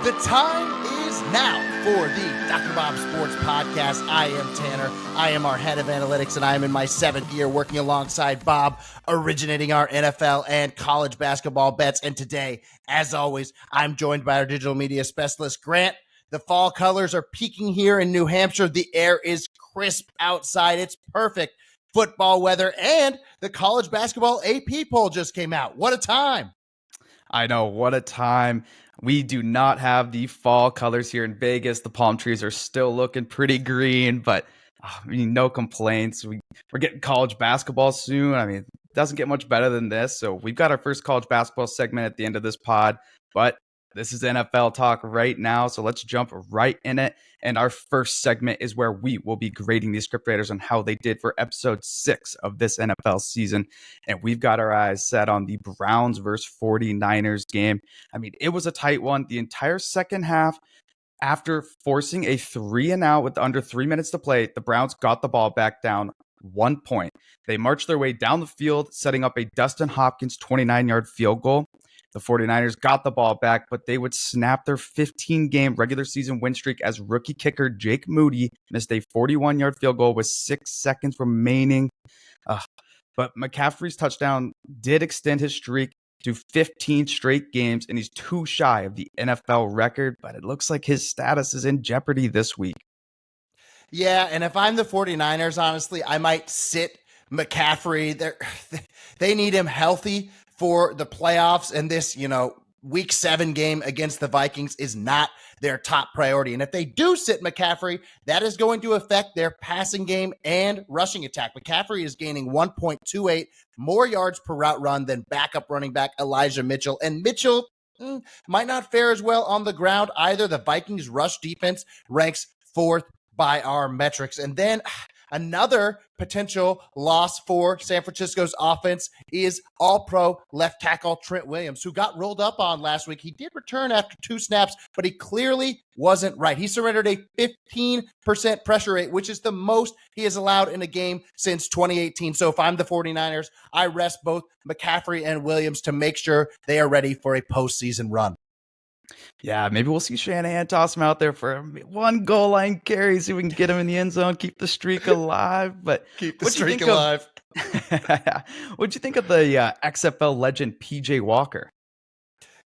The time is now for the Dr. Bob Sports Podcast. I am Tanner. I am our head of analytics, and I am in my 7th year working alongside Bob, originating our NFL and college basketball bets. And today, as always, I'm joined by our digital media specialist, Grant. The fall colors are peaking here in New Hampshire. The air is crisp outside. It's perfect football weather, and the college basketball AP poll just came out. What a time. I know, what a time. We do not have the fall colors here in Vegas. The palm trees are still looking pretty green, but no complaints. We're getting college basketball soon. It doesn't get much better than this. So we've got our first college basketball segment at the end of this pod, but this is NFL talk right now, so let's jump right in it. And our first segment is where we will be grading these script writers on how they did for episode 6 of this NFL season. And we've got our eyes set on the Browns versus 49ers game. It was a tight one. The entire second half, after forcing a 3-and-out with under 3 minutes to play, the Browns got the ball back down 1 point. They marched their way down the field, setting up a Dustin Hopkins 29-yard field goal. The 49ers got the ball back, but they would snap their 15-game regular season win streak as rookie kicker Jake Moody missed a 41-yard field goal with 6 seconds remaining. But McCaffrey's touchdown did extend his streak to 15 straight games, and he's too shy of the NFL record, but it looks like his status is in jeopardy this week. Yeah, and if I'm the 49ers, honestly, I might sit McCaffrey. They need him healthy for the playoffs, and this, week 7 game against the Vikings is not their top priority. And if they do sit McCaffrey, that is going to affect their passing game and rushing attack. McCaffrey is gaining 1.28 more yards per route run than backup running back Elijah Mitchell. And Mitchell might not fare as well on the ground either. The Vikings rush defense ranks 4th by our metrics. And then another potential loss for San Francisco's offense is all-pro left tackle Trent Williams, who got rolled up on last week. He did return after 2 snaps, but he clearly wasn't right. He surrendered a 15% pressure rate, which is the most he has allowed in a game since 2018. So if I'm the 49ers, I rest both McCaffrey and Williams to make sure they are ready for a postseason run. Yeah, maybe we'll see Shanahan toss him out there for 1 goal line carry, see if we can get him in the end zone, keep the streak alive. But keep the streak alive. What'd you think of the XFL legend PJ Walker?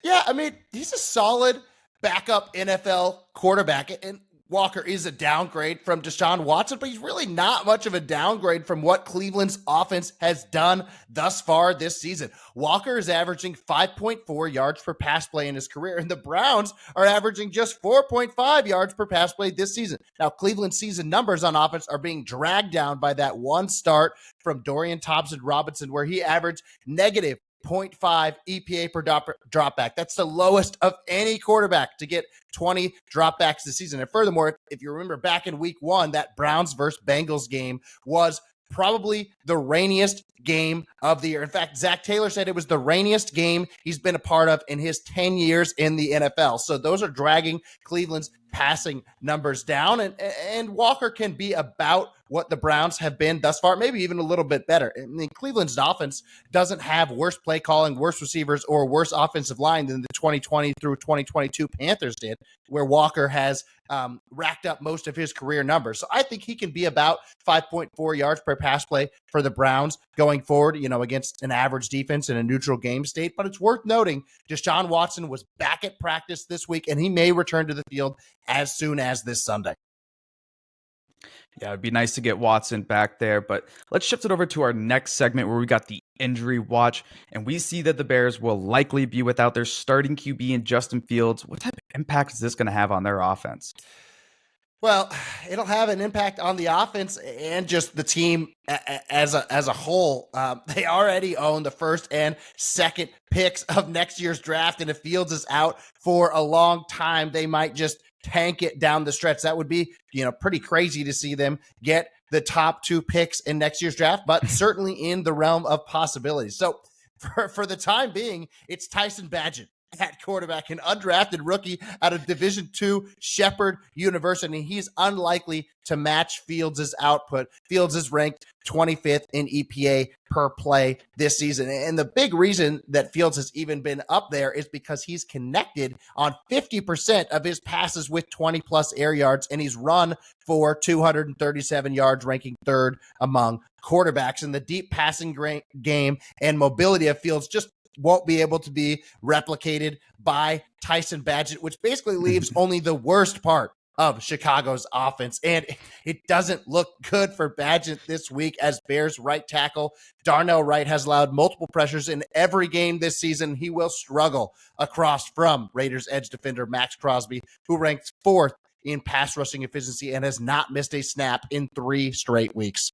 Yeah, he's a solid backup NFL quarterback, and Walker is a downgrade from Deshaun Watson, but he's really not much of a downgrade from what Cleveland's offense has done thus far this season. Walker is averaging 5.4 yards per pass play in his career, and the Browns are averaging just 4.5 yards per pass play this season. Now, Cleveland's season numbers on offense are being dragged down by that one start from Dorian Thompson-Robinson, where he averaged negative 0.5 EPA per dropback. That's the lowest of any quarterback to get 20 dropbacks this season. And furthermore, if you remember back in week 1, that Browns versus Bengals game was probably the rainiest game of the year. In fact, Zach Taylor said it was the rainiest game he's been a part of in his 10 years in the NFL. So those are dragging Cleveland's passing numbers down, and Walker can be about what the Browns have been thus far, maybe even a little bit better. Cleveland's offense doesn't have worse play calling, worse receivers, or worse offensive line than the 2020 through 2022 Panthers did, where Walker has racked up most of his career numbers. So I think he can be about 5.4 yards per pass play for the Browns going forward, against an average defense in a neutral game state. But it's worth noting Deshaun Watson was back at practice this week, and he may return to the field as soon as this Sunday. Yeah, it'd be nice to get Watson back there, but let's shift it over to our next segment where we got the injury watch, and we see that the Bears will likely be without their starting QB in Justin Fields. What type of impact is this going to have on their offense? Well, it'll have an impact on the offense and just the team as a whole. They already own the first and second picks of next year's draft, and if Fields is out for a long time, they might just tank it down the stretch. That would be, pretty crazy to see them get the top 2 picks in next year's draft, but certainly in the realm of possibilities. So for the time being, it's Tyson Bagent at quarterback, an undrafted rookie out of Division II Shepherd University. He's unlikely to match Fields' output. Fields is ranked 25th in EPA per play this season. And the big reason that Fields has even been up there is because he's connected on 50% of his passes with 20-plus air yards, and he's run for 237 yards, ranking third among quarterbacks. And the deep passing game and mobility of Fields just won't be able to be replicated by Tyson Bagent, which basically leaves only the worst part of Chicago's offense. And it doesn't look good for Bagent this week, as Bears right tackle Darnell Wright has allowed multiple pressures in every game this season. He will struggle across from Raiders edge defender Max Crosby, who ranks fourth in pass rushing efficiency and has not missed a snap in 3 straight weeks.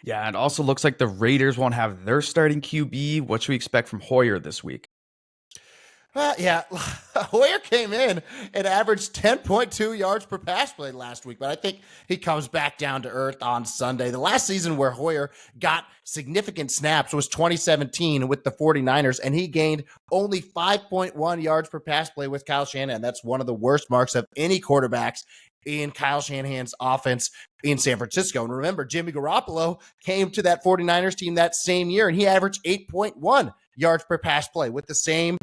Yeah, it also looks like the Raiders won't have their starting QB. What should we expect from Hoyer this week? Yeah, Hoyer came in and averaged 10.2 yards per pass play last week, but I think he comes back down to earth on Sunday. The last season where Hoyer got significant snaps was 2017 with the 49ers, and he gained only 5.1 yards per pass play with Kyle Shanahan. That's one of the worst marks of any quarterbacks in Kyle Shanahan's offense in San Francisco. And remember, Jimmy Garoppolo came to that 49ers team that same year, and he averaged 8.1 yards per pass play with the same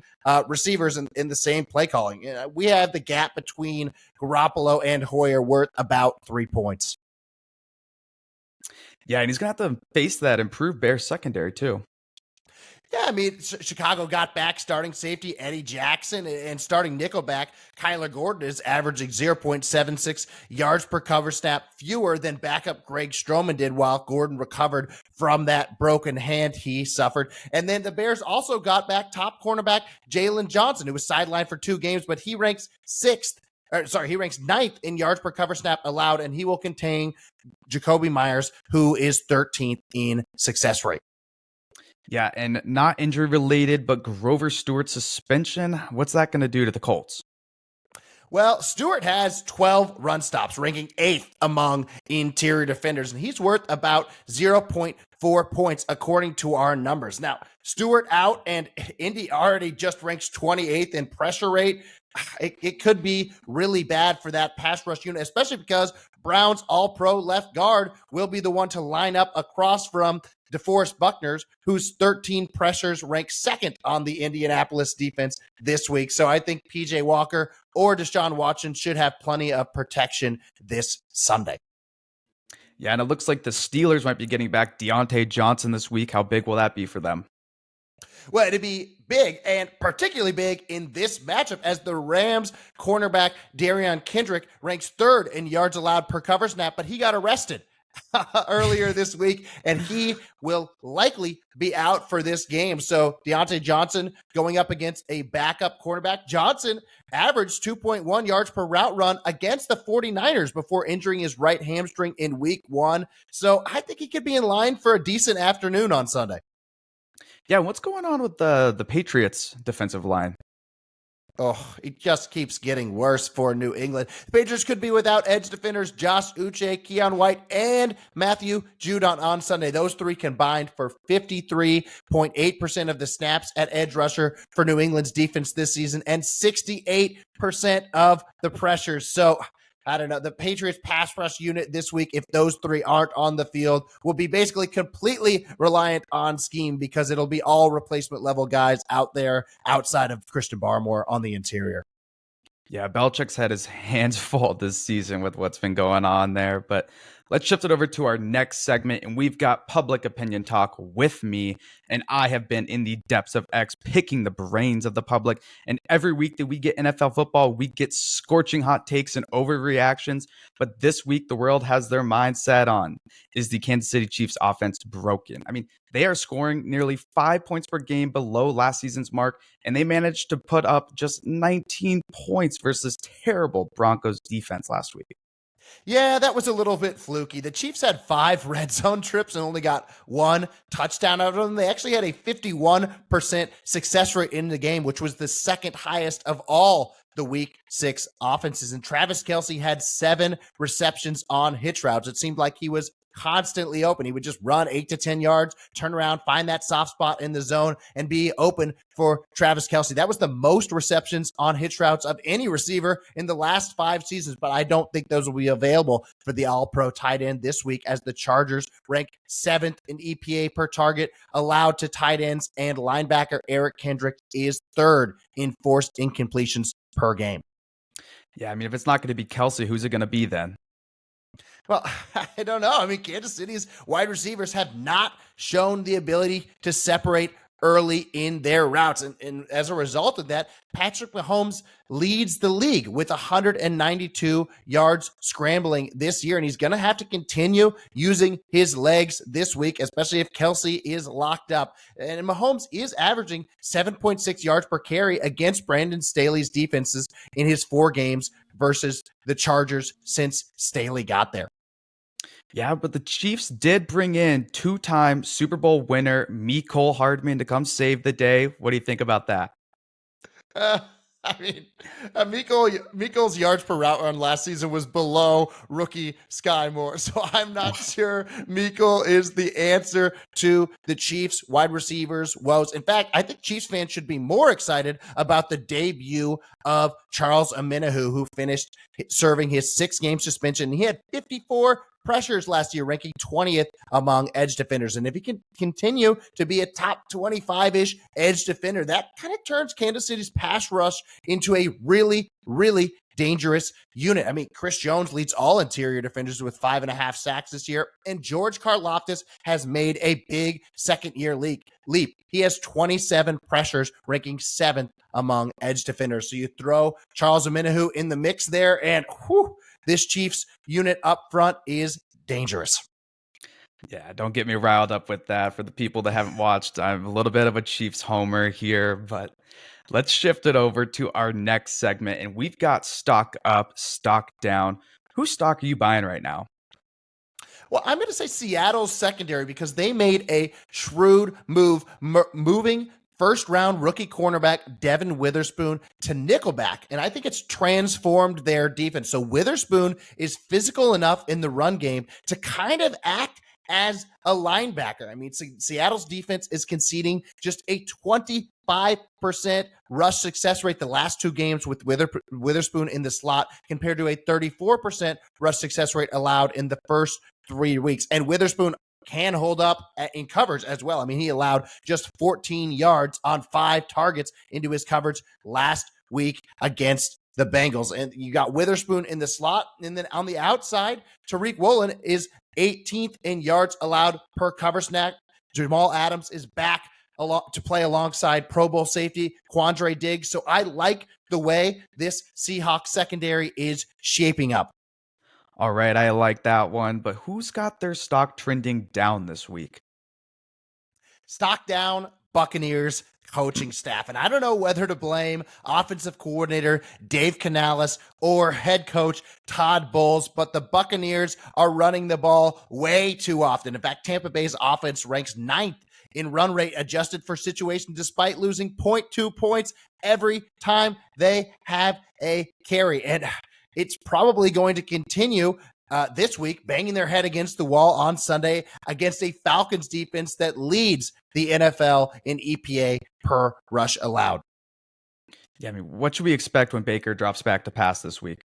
receivers in the same play calling. We have the gap between Garoppolo and Hoyer worth about 3 points. Yeah, and he's going to have to face that improved Bears secondary too. Yeah, I mean, Chicago got back starting safety Eddie Jackson, and starting nickelback Kyler Gordon is averaging 0.76 yards per cover snap, fewer than backup Greg Stroman did while Gordon recovered from that broken hand he suffered. And then the Bears also got back top cornerback Jalen Johnson, who was sidelined for 2 games, but he ranks he ranks 9th in yards per cover snap allowed, and he will contain Jacoby Myers, who is 13th in success rate. Yeah, and not injury related, but Grover Stewart's suspension. What's that going to do to the Colts? Well, Stewart has 12 run stops, ranking 8th among interior defenders, and he's worth about 0.4 points according to our numbers. Now, Stewart out, and Indy already just ranks 28th in pressure rate. It could be really bad for that pass rush unit, especially because Brown's all-pro left guard will be the one to line up across from DeForest Buckner's, whose 13 pressures rank 2nd on the Indianapolis defense this week. So I think PJ Walker or Deshaun Watson should have plenty of protection this Sunday. Yeah, and it looks like the Steelers might be getting back Diontae Johnson this week. How big will that be for them? Well, it'd be big, and particularly big in this matchup, as the Rams cornerback Darion Kendrick ranks 3rd in yards allowed per cover snap, but he got arrested earlier this week, and he will likely be out for this game. So Diontae Johnson going up against a backup cornerback. Johnson averaged 2.1 yards per route run against the 49ers before injuring his right hamstring in week 1. So I think he could be in line for a decent afternoon on Sunday. Yeah, what's going on with the Patriots defensive line? Oh, it just keeps getting worse for New England. The Patriots could be without edge defenders Josh Uche, Keon White, and Matthew Judon on Sunday. Those 3 combined for 53.8% of the snaps at edge rusher for New England's defense this season, and 68% of the pressures. So I don't know. The Patriots pass rush unit this week, if those 3 aren't on the field, will be basically completely reliant on scheme, because it'll be all replacement level guys out there outside of Christian Barmore on the interior. Yeah, Belichick's had his hands full this season with what's been going on there. But let's shift it over to our next segment, and we've got Public Opinion Talk with me, and I have been in the depths of X picking the brains of the public, and every week that we get NFL football, we get scorching hot takes and overreactions, but this week the world has their mind set on, is the Kansas City Chiefs offense broken? I mean, they are scoring nearly 5 points per game below last season's mark, and they managed to put up just 19 points versus terrible Broncos defense last week. Yeah, that was a little bit fluky. The Chiefs had 5 red zone trips and only got 1 touchdown out of them. They actually had a 51% success rate in the game, which was the 2nd highest of all the week 6 offenses. And Travis Kelce had 7 receptions on hitch routes. It seemed like he was constantly open. He would just run 8 to 10 yards, turn around, find that soft spot in the zone, and be open for Travis Kelce. That was the most receptions on hitch routes of any receiver in the last 5 seasons, but I don't think those will be available for the All-Pro tight end this week, as the Chargers rank 7th in EPA per target allowed to tight ends, and linebacker Eric Kendrick is 3rd in forced incompletions per game. Yeah, I mean, if it's not going to be Kelce, who's it going to be then? Well, I don't know. I mean, Kansas City's wide receivers have not shown the ability to separate early in their routes. And as a result of that, Patrick Mahomes leads the league with 192 yards scrambling this year. And he's going to have to continue using his legs this week, especially if Kelce is locked up. And Mahomes is averaging 7.6 yards per carry against Brandon Staley's defenses in his 4 games versus the Chargers since Staley got there. Yeah, but the Chiefs did bring in 2-time Super Bowl winner Mecole Hardman to come save the day. What do you think about that? Mecole's yards per route run last season was below rookie Sky Moore, so I'm not sure Mecole is the answer to the Chiefs wide receivers' woes. In fact, I think Chiefs fans should be more excited about the debut of Charles Omenihu, who finished serving his 6-game suspension. He had 54 pressures last year, ranking 20th among edge defenders. And if he can continue to be a top 25-ish edge defender, that kind of turns Kansas City's pass rush into a really, really dangerous unit. I mean, Chris Jones leads all interior defenders with 5.5 sacks this year, and George Karlaftis has made a big second-year leap. He has 27 pressures, ranking 7th among edge defenders. So you throw Charles Omenihu in the mix there, and this Chiefs unit up front is dangerous. Yeah, don't get me riled up with that. For the people that haven't watched, I'm a little bit of a Chiefs homer here, but let's shift it over to our next segment. And we've got stock up, stock down. Whose stock are you buying right now? Well, I'm going to say Seattle's secondary, because they made a shrewd move, moving first-round rookie cornerback Devin Witherspoon to nickelback, and I think it's transformed their defense. So Witherspoon is physical enough in the run game to kind of act as a linebacker. I mean, Seattle's defense is conceding just a 25% rush success rate the last 2 games with Witherspoon in the slot, compared to a 34% rush success rate allowed in the first 3 weeks. And Witherspoon can hold up in coverage as well. I mean, he allowed just 14 yards on 5 targets into his coverage last week against the Bengals. And you got Witherspoon in the slot. And then on the outside, Tariq Woolen is 18th in yards allowed per cover snap. Jamal Adams is back to play alongside Pro Bowl safety Quandre Diggs. So I like the way this Seahawks secondary is shaping up. All right, I like that one, but who's got their stock trending down this week? Stock down, Buccaneers coaching staff. And I don't know whether to blame offensive coordinator Dave Canales or head coach Todd Bowles, but the Buccaneers are running the ball way too often. In fact, Tampa Bay's offense ranks 9th in run rate adjusted for situation, despite losing 0.2 points every time they have a carry. And it's probably going to continue this week, banging their head against the wall on Sunday against a Falcons defense that leads the NFL in EPA per rush allowed. Yeah, I mean, what should we expect when Baker drops back to pass this week?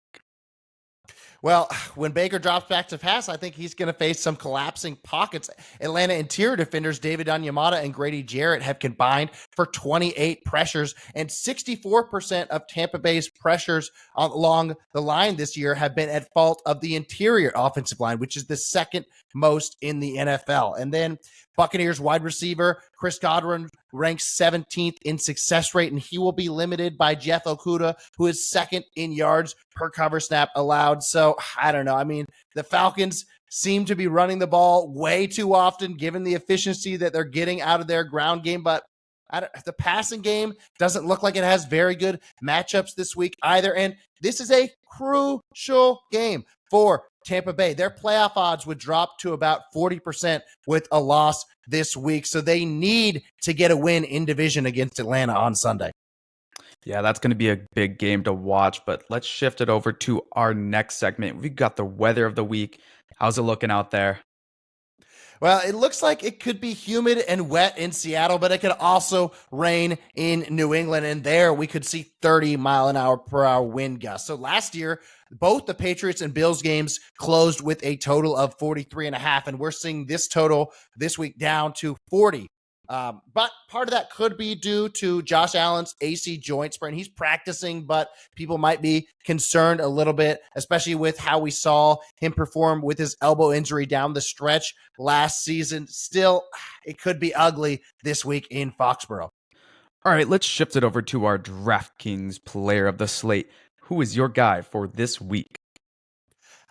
Well, when Baker drops back to pass, I think he's going to face some collapsing pockets. Atlanta interior defenders David Onyemata and Grady Jarrett have combined for 28 pressures, and 64% of Tampa Bay's pressures along the line this year have been at fault of the interior offensive line, which is the second most in the NFL. And then Buccaneers wide receiver Chris Godwin ranks 17th in success rate, and he will be limited by Jeff Okudah, who is 2nd in yards per cover snap allowed. So I don't know. I mean, the Falcons seem to be running the ball way too often, given the efficiency that they're getting out of their ground game. But the passing game doesn't look like it has very good matchups this week either. And this is a crucial game for Tampa Bay. Their playoff odds would drop to about 40% with a loss this week. So they need to get a win in division against Atlanta on Sunday. Yeah, that's going to be a big game to watch, but let's shift it over to our next segment. We got the weather of the week. How's it looking out there? Well, it looks like it could be humid and wet in Seattle, but it could also rain in New England. And there we could see 30-mile-an-hour wind gusts. So last year, both the Patriots and Bills games closed with a total of 43.5. And we're seeing this total this week down to 40. But part of that could be due to Josh Allen's AC joint sprain. He's practicing, but people might be concerned a little bit, especially with how we saw him perform with his elbow injury down the stretch last season. Still, it could be ugly this week in Foxborough. All right, let's shift it over to our DraftKings player of the slate. Who is your guy for this week?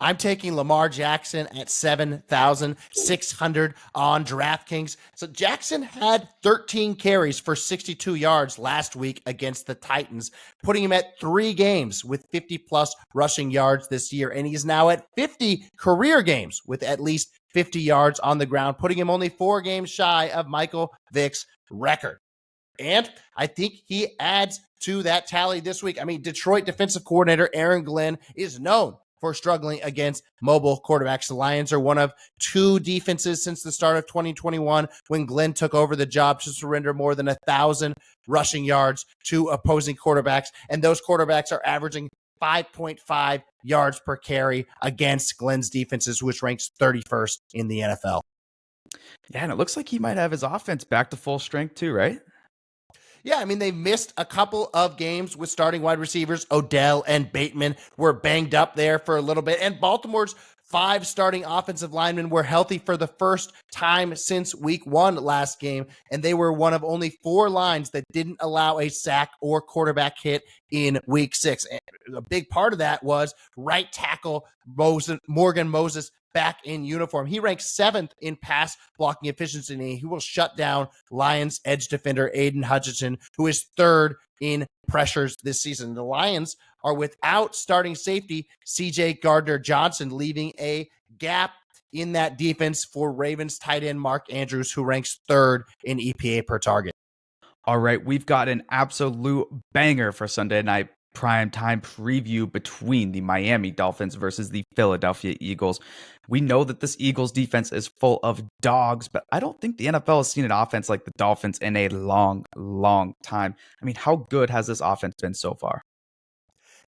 I'm taking Lamar Jackson at 7,600 on DraftKings. So Jackson had 13 carries for 62 yards last week against the Titans, putting him at 3 games with 50-plus rushing yards this year. And he's now at 50 career games with at least 50 yards on the ground, putting him only 4 games shy of Michael Vick's record. And I think he adds to that tally this week. I mean, Detroit defensive coordinator Aaron Glenn is known for struggling against mobile quarterbacks. The Lions are one of 2 defenses since the start of 2021 when Glenn took over the job to surrender more than 1,000 rushing yards to opposing quarterbacks. And those quarterbacks are averaging 5.5 yards per carry against Glenn's defenses, which ranks 31st in the NFL. Yeah, and it looks like he might have his offense back to full strength too, right? Yeah, I mean, they missed a couple of games with starting wide receivers. Odell and Bateman were banged up there for a little bit. And Baltimore's 5 starting offensive linemen were healthy for the first time since week 1 last game. And they were one of only 4 lines that didn't allow a sack or quarterback hit in week 6. And a big part of that was right tackle Morgan Moses back in uniform. He ranks 7th in pass blocking efficiency, and he will shut down Lions edge defender Aiden Hutchinson, who is 3rd in pressures this season. The Lions are without starting safety CJ Gardner-Johnson, leaving a gap in that defense for Ravens tight end Mark Andrews, who ranks 3rd in EPA per target. All right, we've got an absolute banger for Sunday night primetime preview between the Miami Dolphins versus the Philadelphia Eagles. We know that this Eagles defense is full of dogs, but I don't think the NFL has seen an offense like the Dolphins in a long, long time. I mean, how good has this offense been so far?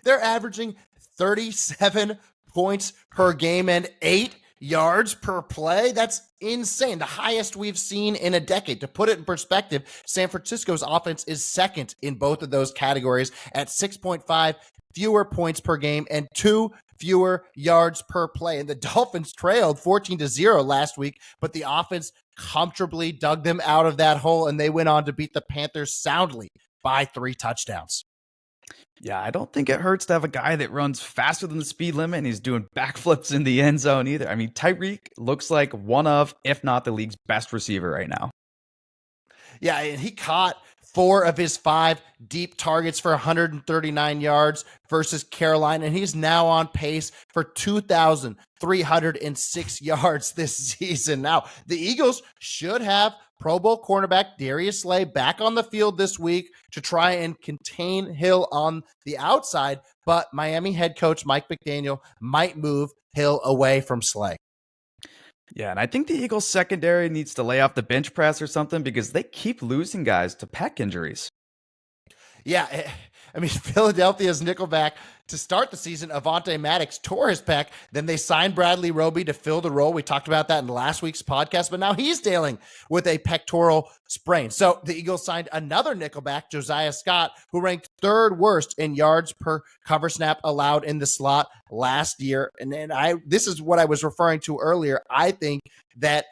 They're averaging 37 points per game and 8 yards per play. That's insane. The highest we've seen in a decade. To put it in perspective, San Francisco's offense is 2nd in both of those categories at 6.5 fewer points per game and 2 fewer yards per play. And the Dolphins trailed 14-0 last week, but the offense comfortably dug them out of that hole, and they went on to beat the Panthers soundly by 3 touchdowns. Yeah, I don't think it hurts to have a guy that runs faster than the speed limit and he's doing backflips in the end zone either. I mean, Tyreek looks like one of, if not the league's best receiver right now. Yeah, and he caught 4 of his 5 deep targets for 139 yards versus Carolina, and he's now on pace for 2,306 yards this season. Now, the Eagles should have Pro Bowl cornerback Darius Slay back on the field this week to try and contain Hill on the outside, but Miami head coach Mike McDaniel might move Hill away from Slay. Yeah, and I think the Eagles secondary needs to lay off the bench press or something because they keep losing guys to pec injuries. Yeah, I mean, Philadelphia's nickelback to start the season, Avonte Maddox tore his pec. Then they signed Bradley Roby to fill the role. We talked about that in last week's podcast, but now he's dealing with a pectoral sprain. So the Eagles signed another nickelback, Josiah Scott, who ranked 3rd worst in yards per cover snap allowed in the slot last year. And then this is what I was referring to earlier. I think that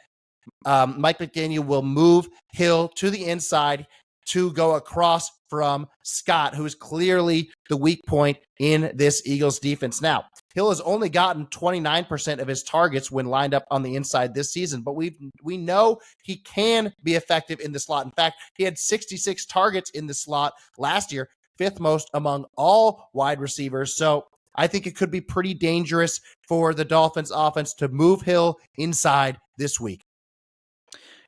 Mike McDaniel will move Hill to the inside to go across from Scott, who is clearly the weak point in this Eagles defense. Now, Hill has only gotten 29% of his targets when lined up on the inside this season, but we know he can be effective in the slot. In fact, he had 66 targets in the slot last year, 5th most among all wide receivers. So I think it could be pretty dangerous for the Dolphins offense to move Hill inside this week.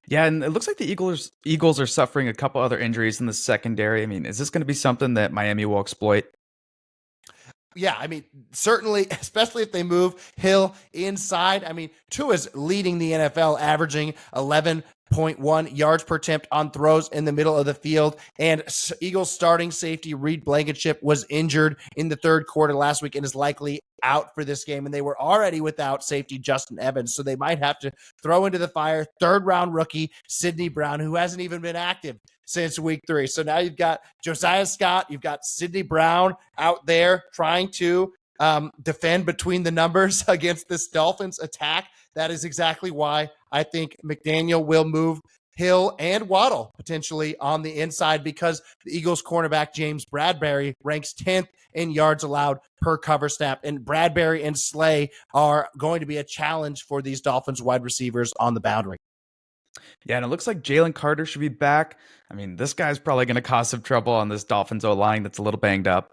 Yeah, and it looks like the Eagles are suffering a couple other injuries in the secondary. I mean, is this going to be something that Miami will exploit? Yeah, I mean, certainly, especially if they move Hill inside. I mean, Tua's leading the NFL, averaging 11.1 yards per attempt on throws in the middle of the field. And Eagles starting safety Reed Blankenship was injured in the third quarter last week and is likely out for this game. And they were already without safety Justin Evans, so they might have to throw into the fire third round rookie Sidney Brown, who hasn't even been active since week 3. So now you've got Josiah Scott, you've got Sidney Brown out there trying to defend between the numbers against this Dolphins attack. That is exactly why I think McDaniel will move Hill and Waddle potentially on the inside, because the Eagles cornerback James Bradbury ranks 10th in yards allowed per cover snap. And Bradbury and Slay are going to be a challenge for these Dolphins wide receivers on the boundary. Yeah, and it looks like Jalen Carter should be back. I mean, this guy's probably going to cause some trouble on this Dolphins O-line that's a little banged up.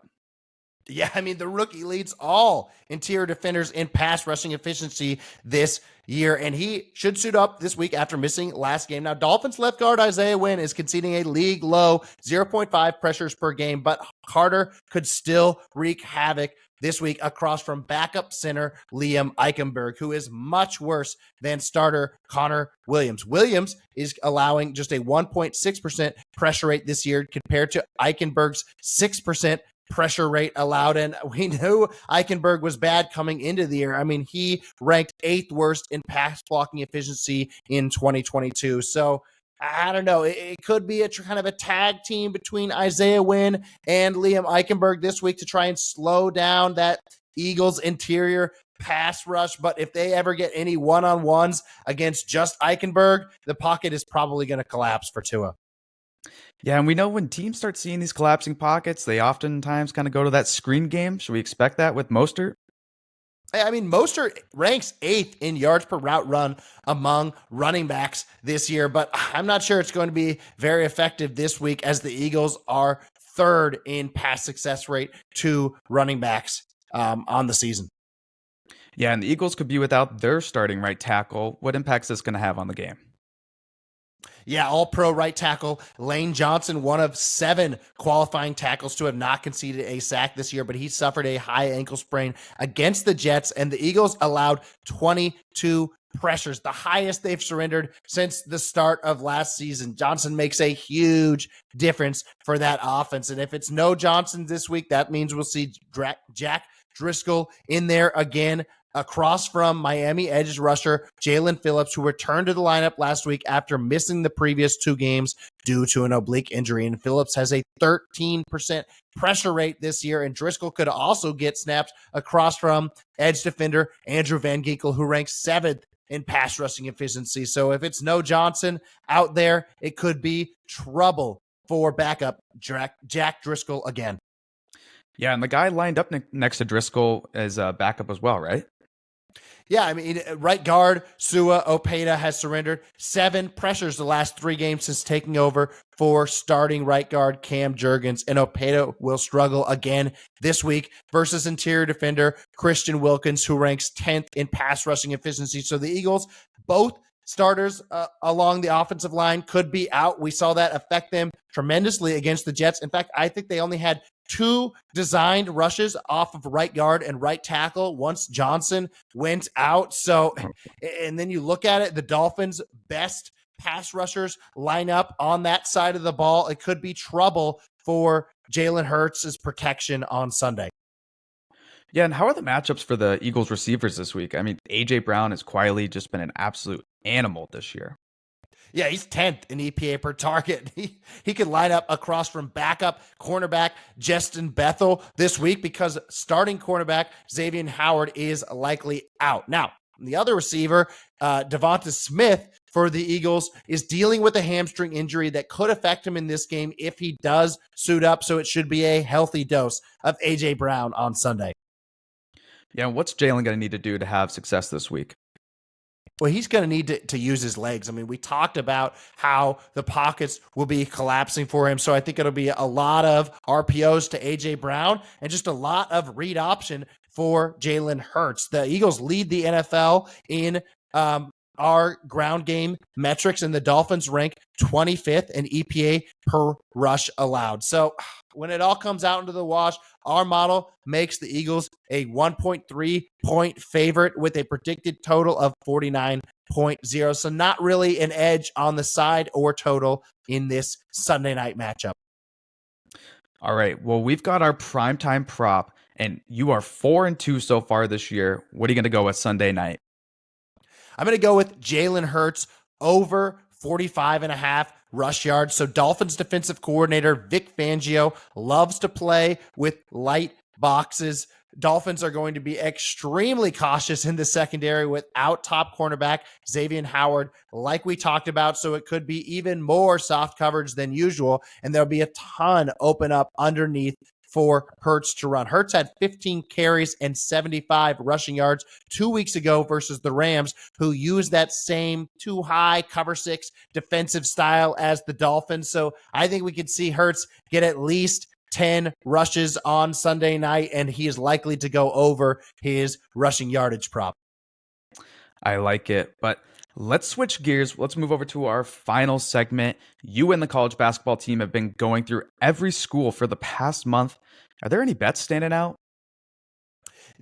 Yeah, I mean, the rookie leads all interior defenders in pass rushing efficiency this year, and he should suit up this week after missing last game. Now, Dolphins left guard Isaiah Wynn is conceding a league low 0.5 pressures per game, but Carter could still wreak havoc this week across from backup center Liam Eichenberg, who is much worse than starter Connor Williams. Williams is allowing just a 1.6% pressure rate this year compared to Eichenberg's 6% pressure rate allowed. And we knew Eichenberg was bad coming into the year. I mean, he ranked 8th worst in pass blocking efficiency in 2022. So I don't know. It could be a kind of a tag team between Isaiah Wynn and Liam Eichenberg this week to try and slow down that Eagles interior pass rush. But if they ever get any one-on-ones against just Eichenberg, the pocket is probably going to collapse for Tua. Yeah, and we know when teams start seeing these collapsing pockets, they oftentimes kind of go to that screen game. Should we expect that with Mostert? I mean, Mostert ranks 8th in yards per route run among running backs this year, but I'm not sure it's going to be very effective this week, as the Eagles are 3rd in pass success rate to running backs on the season. Yeah, and the Eagles could be without their starting right tackle. What impact is this going to have on the game? Yeah, all-pro right tackle Lane Johnson, one of 7 qualifying tackles to have not conceded a sack this year, but he suffered a high ankle sprain against the Jets, and the Eagles allowed 22 pressures, the highest they've surrendered since the start of last season. Johnson makes a huge difference for that offense, and if it's no Johnson this week, that means we'll see Jack Driscoll in there again, across from Miami edge rusher Jalen Phillips, who returned to the lineup last week after missing the previous 2 games due to an oblique injury. And Phillips has a 13% pressure rate this year, and Driscoll could also get snaps across from edge defender Andrew Van Ginkel, who ranks 7th in pass rushing efficiency. So if it's no Johnson out there, it could be trouble for backup Jack Driscoll again. Yeah, and the guy lined up next to Driscoll is a backup as well, right? Yeah, I mean, right guard Sua Opeta has surrendered 7 pressures the last 3 games since taking over for starting right guard Cam Jurgens, and Opeta will struggle again this week versus interior defender Christian Wilkins, who ranks 10th in pass rushing efficiency. So the Eagles, both starters along the offensive line, could be out. We saw that affect them tremendously against the Jets. In fact, I think they only had 2 designed rushes off of right guard and right tackle once Johnson went out. So, and then you look at it, the Dolphins' best pass rushers line up on that side of the ball. It could be trouble for Jalen Hurts' protection on Sunday. Yeah, and how are the matchups for the Eagles receivers this week? I mean, A.J. Brown has quietly just been an absolute animal this year. Yeah, he's 10th in EPA per target. He could line up across from backup cornerback Justin Bethel this week, because starting cornerback Xavier Howard is likely out. Now, the other receiver, Devonta Smith for the Eagles, is dealing with a hamstring injury that could affect him in this game if he does suit up. So it should be a healthy dose of A.J. Brown on Sunday. Yeah, what's Jalen going to need to do to have success this week? Well, he's going to need to use his legs. I mean, we talked about how the pockets will be collapsing for him. So I think it'll be a lot of RPOs to A.J. Brown and just a lot of read option for Jalen Hurts. The Eagles lead the NFL in our ground game metrics, and the Dolphins rank 25th in EPA per rush allowed. So when it all comes out into the wash, our model makes the Eagles a 1.3 point favorite with a predicted total of 49.0. So not really an edge on the side or total in this Sunday night matchup. All right. Well, we've got our primetime prop, and you are 4-2 so far this year. What are you going to go with Sunday night? I'm going to go with Jalen Hurts over 45.5 rush yards. So Dolphins defensive coordinator Vic Fangio loves to play with light boxes. Dolphins are going to be extremely cautious in the secondary without top cornerback Xavier Howard, like we talked about. So it could be even more soft coverage than usual, and there'll be a ton open up underneath for Hurts to run. Hurts had 15 carries and 75 rushing yards 2 weeks ago versus the Rams, who used that same too high cover six defensive style as the Dolphins. So I think we could see Hurts get at least 10 rushes on Sunday night, and he is likely to go over his rushing yardage prop. I like it, but let's switch gears. Let's move over to our final segment. You and the college basketball team have been going through every school for the past month. Are there any bets standing out?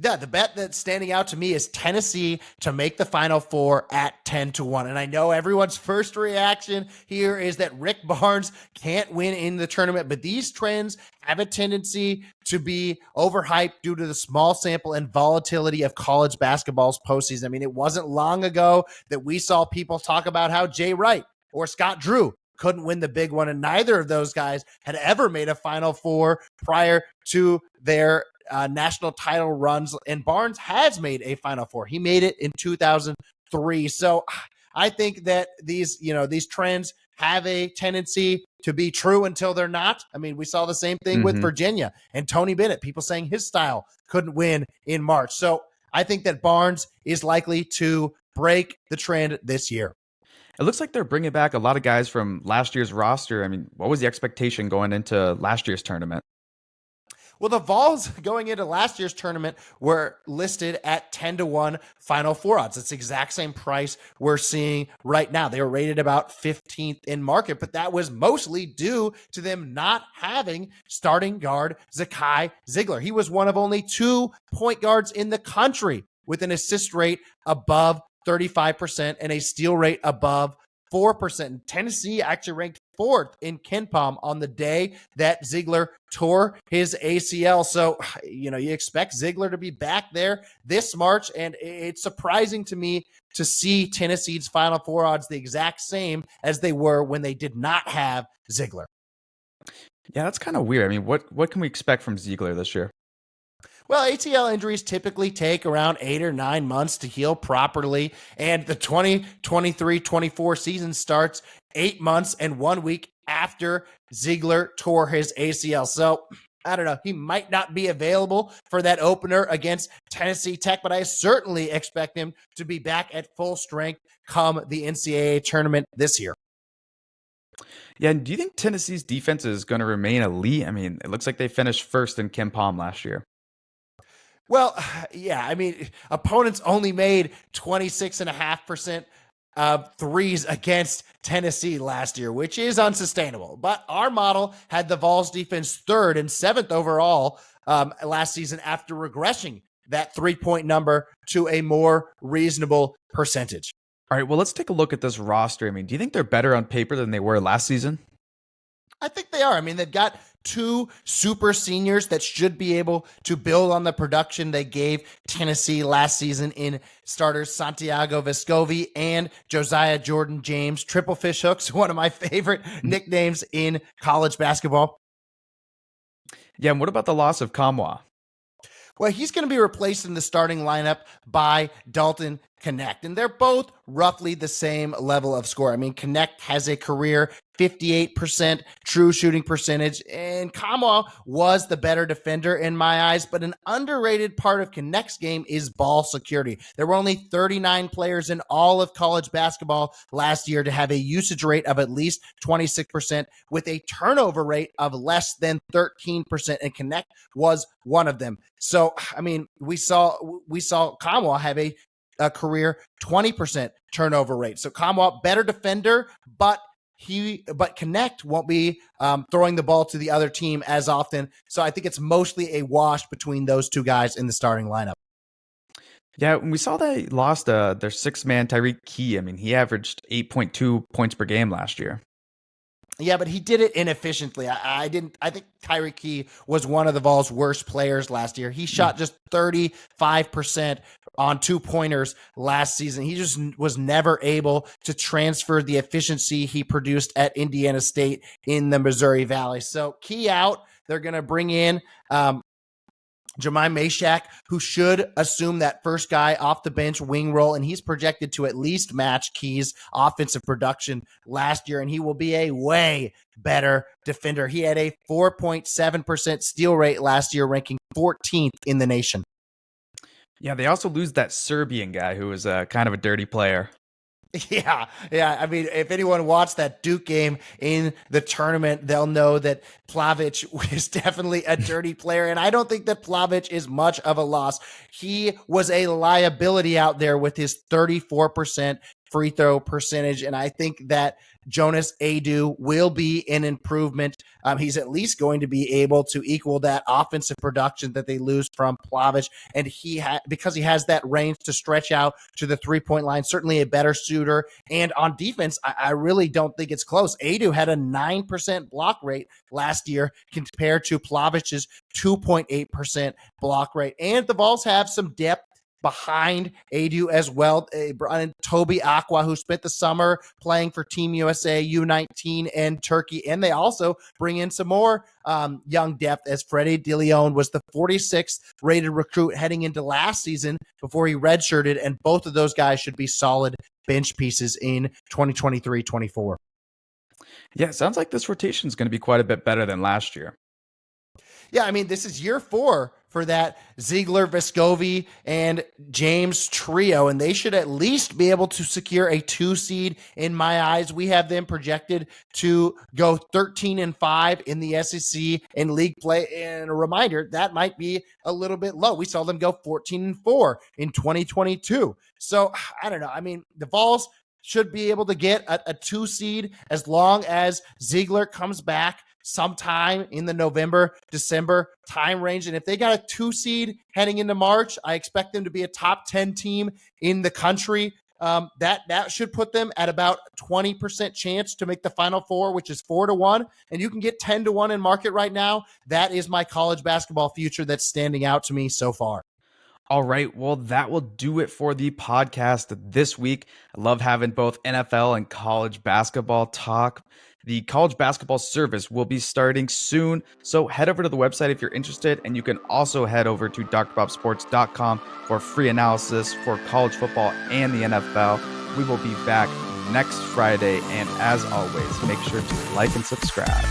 Yeah, the bet that's standing out to me is Tennessee to make the Final Four at 10-1. And I know everyone's first reaction here is that Rick Barnes can't win in the tournament, but these trends have a tendency to be overhyped due to the small sample and volatility of college basketball's postseason. I mean, it wasn't long ago that we saw people talk about how Jay Wright or Scott Drew couldn't win the big one, and neither of those guys had ever made a Final Four prior to their national title runs, and Barnes has made a Final Four. He made it in 2003. So I think that these trends have a tendency to be true until they're not. I mean, we saw the same thing with Virginia and Tony Bennett, people saying his style couldn't win in March. So I think that Barnes is likely to break the trend this year. It looks like they're bringing back a lot of guys from last year's roster. I mean, what was the expectation going into last year's tournament? Well, the Vols going into last year's tournament were listed at 10-1 Final Four odds. It's the exact same price we're seeing right now. They were rated about 15th in market, but that was mostly due to them not having starting guard Zakai Ziegler. He was one of only 2 point guards in the country with an assist rate above 35% and a steal rate above 4%. Tennessee actually ranked 4th in KenPom on the day that Ziegler tore his ACL. So, you expect Ziegler to be back there this March, and it's surprising to me to see Tennessee's Final Four odds the exact same as they were when they did not have Ziegler. Yeah, that's kind of weird. I mean, what can we expect from Ziegler this year? Well, ACL injuries typically take around 8 or 9 months to heal properly, and the 2023-24 season starts 8 months and 1 week after Ziegler tore his ACL. So, I don't know, he might not be available for that opener against Tennessee Tech, but I certainly expect him to be back at full strength come the NCAA tournament this year. Yeah, and do you think Tennessee's defense is going to remain elite? I mean, it looks like they finished first in KenPom last year. Well, yeah, I mean, opponents only made 26.5% of threes against Tennessee last year, which is unsustainable. But our model had the Vols defense 3rd and 7th overall last season after regressing that 3-point number to a more reasonable percentage. All right, well, let's take a look at this roster. I mean, do you think they're better on paper than they were last season? I think they are. I mean, they've got 2 super seniors that should be able to build on the production they gave Tennessee last season in starters Santiago Vescovi and Josiah Jordan James. Triple fish hooks, one of my favorite nicknames in college basketball. Yeah, and what about the loss of Kamwa? Well, he's going to be replaced in the starting lineup by Dalton Knecht, and they're both roughly the same level of score. I mean, Knecht has a career 58% true shooting percentage, and Kamwa was the better defender in my eyes, but an underrated part of Knecht's game is ball security. There were only 39 players in all of college basketball last year to have a usage rate of at least 26% with a turnover rate of less than 13%, and Knecht was one of them. So, I mean, we saw Kamwa have a career 20% turnover rate. So Kamwa, better defender, but Connect won't be throwing the ball to the other team as often. So I think it's mostly a wash between those two guys in the starting lineup. Yeah, when we saw they lost their six-man Tyreek Key, I mean, he averaged 8.2 points per game last year. Yeah, but he did it inefficiently. I think Tyreek Key was one of the Vols' worst players last year. He shot just 35% on 2-pointers last season. He just was never able to transfer the efficiency he produced at Indiana State in the Missouri Valley. So Key out. They're going to bring in Jemai Mashak, who should assume that first guy off the bench wing role, and he's projected to at least match Key's offensive production last year, and he will be a way better defender. He had a 4.7% steal rate last year, ranking 14th in the nation. Yeah, they also lose that Serbian guy who was kind of a dirty player. Yeah. I mean, if anyone watched that Duke game in the tournament, they'll know that Plavic is definitely a dirty player. And I don't think that Plavic is much of a loss. He was a liability out there with his 34% free throw percentage. And I think that Jonas Adu will be an improvement. He's at least going to be able to equal that offensive production that they lose from Plavic. And because he has that range to stretch out to the 3-point line, certainly a better shooter. And on defense, I really don't think it's close. Adu had a 9% block rate last year compared to Plavic's 2.8% block rate. And the Vols have some depth behind Adu as well. Toby Aqua, who spent the summer playing for Team USA, U19, and Turkey. And they also bring in some more young depth, as Freddie DeLeon was the 46th rated recruit heading into last season before he redshirted. And both of those guys should be solid bench pieces in 2023-24. Yeah, it sounds like this rotation is going to be quite a bit better than last year. Yeah, I mean, this is year 4 for that Ziegler, Vescovi, and James trio, and they should at least be able to secure a 2 seed in my eyes. We have them projected to go 13-5 in the SEC in league play. And a reminder, that might be a little bit low. We saw them go 14-4 in 2022. So I don't know. I mean, the Vols should be able to get a 2 seed as long as Ziegler comes back sometime in the November, December time range. And if they got a 2 seed heading into March, I expect them to be a top 10 team in the country. That should put them at about 20% chance to make the Final Four, which is 4-1. And you can get 10-1 in market right now. That is my college basketball future that's standing out to me so far. All right, well, that will do it for the podcast this week. I love having both NFL and college basketball talk. The college basketball service will be starting soon, so head over to the website if you're interested, and you can also head over to drpopsports.com for free analysis for college football and the NFL. We will be back next Friday, and as always, make sure to like and subscribe.